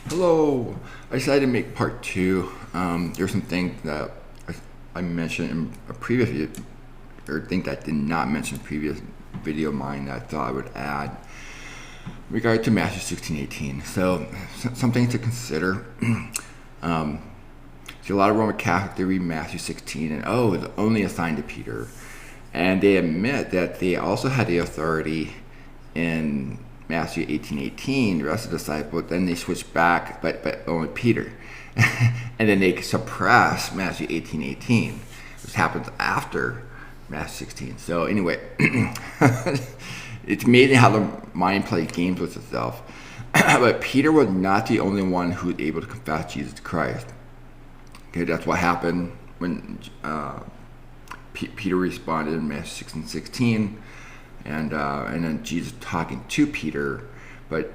Hello. I decided to make part two. There's some things that I mentioned in a previous video, or things that I did not mention in a previous video of mine that I thought I would add regarding to Matthew 16:18. So, some things to consider. um, See, a lot of Roman Catholics, they read Matthew 16 and, oh, it's only assigned to Peter. And they admit that they also had the authority in Matthew 18:18, the rest of the disciples, then they switch back, but only Peter. And then they suppress Matthew 18:18, which happens after Matthew 16. So anyway, it's amazing how the mind plays games with itself. But Peter was not the only one who was able to confess Jesus Christ. Okay, that's what happened when Peter responded in Matthew 16:16. And then Jesus talking to Peter, but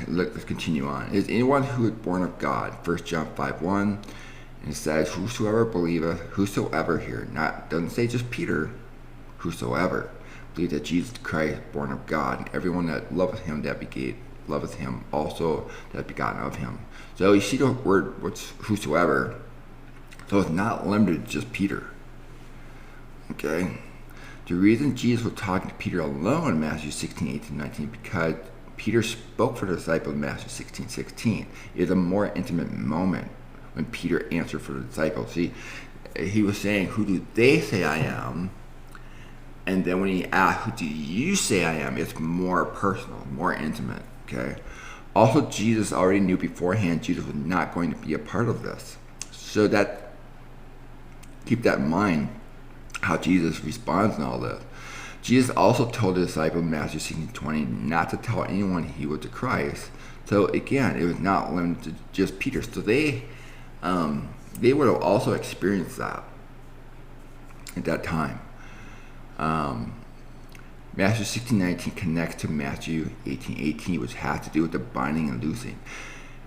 let's continue on. Is anyone who is born of God, 1 John 5:1, and it says, whosoever believeth, whosoever here, doesn't say just Peter, whosoever, believe that Jesus Christ, born of God, and everyone that loveth him that loveth him also that begotten of him. So you see the word, what's whosoever, so it's not limited to just Peter. Okay? The reason Jesus was talking to Peter alone in Matthew 16:18-19 because Peter spoke for the disciples in Matthew 16:16. It is a more intimate moment when Peter answered for the disciples. See, he was saying, who do they say I am? And then when he asked, who do you say I am? It's more personal, more intimate. Okay. Also, Jesus already knew beforehand Jesus was not going to be a part of this. So keep that in mind, how Jesus responds in all this. Jesus also told the disciples in Matthew 16:20 not to tell anyone he was the Christ. So again, it was not limited to just Peter. So they would have also experienced that at that time. Matthew 16:19 connects to Matthew 18:18, which has to do with the binding and loosing.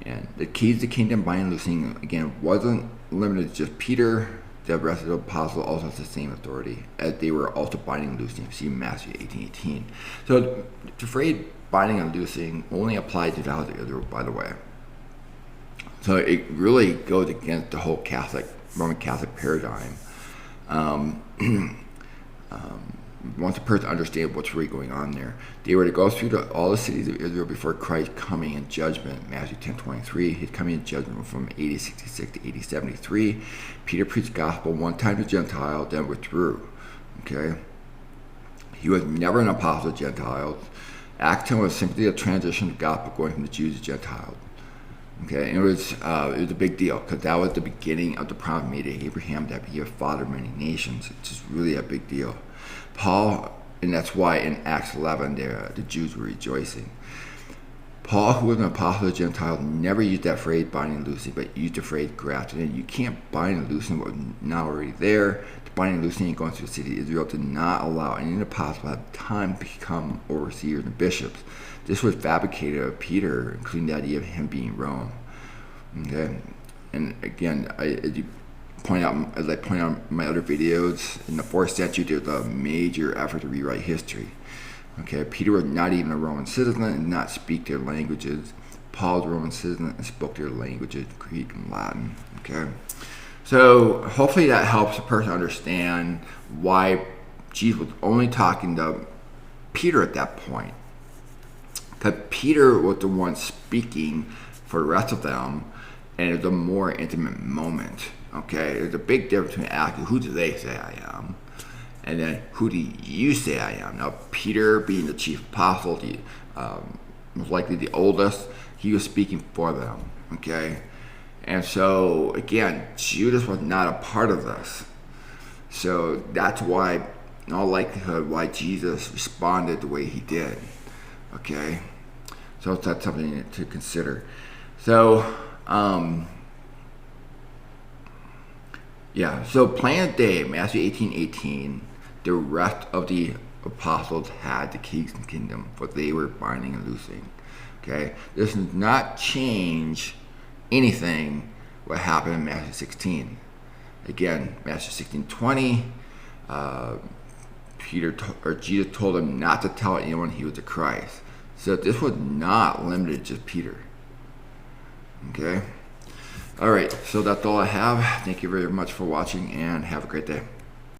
And the keys to kingdom binding and loosing, again, wasn't limited to just Peter. The rest of the apostles also has the same authority, as they were also binding and loosing. See Matthew 18:18. So the phrase binding and loosing only applies to the house of Israel, by the way. So it really goes against the whole Roman Catholic paradigm. Once a person understands what's really going on there, they were to go through all the cities of Israel before Christ coming in judgment. Matthew 10:23, his coming in judgment from AD 66 to AD 73. Peter preached the gospel one time to Gentiles, then withdrew. Okay, he was never an apostle of Gentiles. Acts 10 was simply a transition of the gospel going from the Jews to Gentiles. Okay, and it was a big deal because that was the beginning of the promise made to Abraham that he would be a father of many nations. It's just really a big deal. Paul, and that's why in Acts 11 the Jews were rejoicing. Paul, who was an apostle of Gentiles, never used that phrase binding and loosing, but used the phrase grafted in. You can't bind and loosen what was not already there. The binding and loosing and going through the city of Israel did not allow any apostle to have time to become overseers and bishops. This was fabricated of Peter, including the idea of him being Rome. Okay, and again, as I point out in my other videos, in the 4th century, there was a major effort to rewrite history. Okay, Peter was not even a Roman citizen and did not speak their languages. Paul was a Roman citizen and spoke their languages, Greek and Latin. Okay, so hopefully that helps a person understand why Jesus was only talking to Peter at that point. Because Peter was the one speaking for the rest of them, and it was a more intimate moment. Okay, there's a big difference between asking, who do they say I am? And then, who do you say I am? Now, Peter, being the chief apostle, most likely the oldest, he was speaking for them. Okay, and so, again, Judas was not a part of this. So that's why, in all likelihood, why Jesus responded the way he did. Okay, so that's something to consider. So, so Planet Day, Matthew 18:18, the rest of the apostles had the keys of the kingdom, but they were binding and loosing. Okay, this does not change anything what happened in Matthew 16. Again, Matthew 16:20, Jesus told him not to tell anyone he was the Christ. So this was not limited to just Peter. Okay. All right, so that's all I have. Thank you very much for watching and have a great day.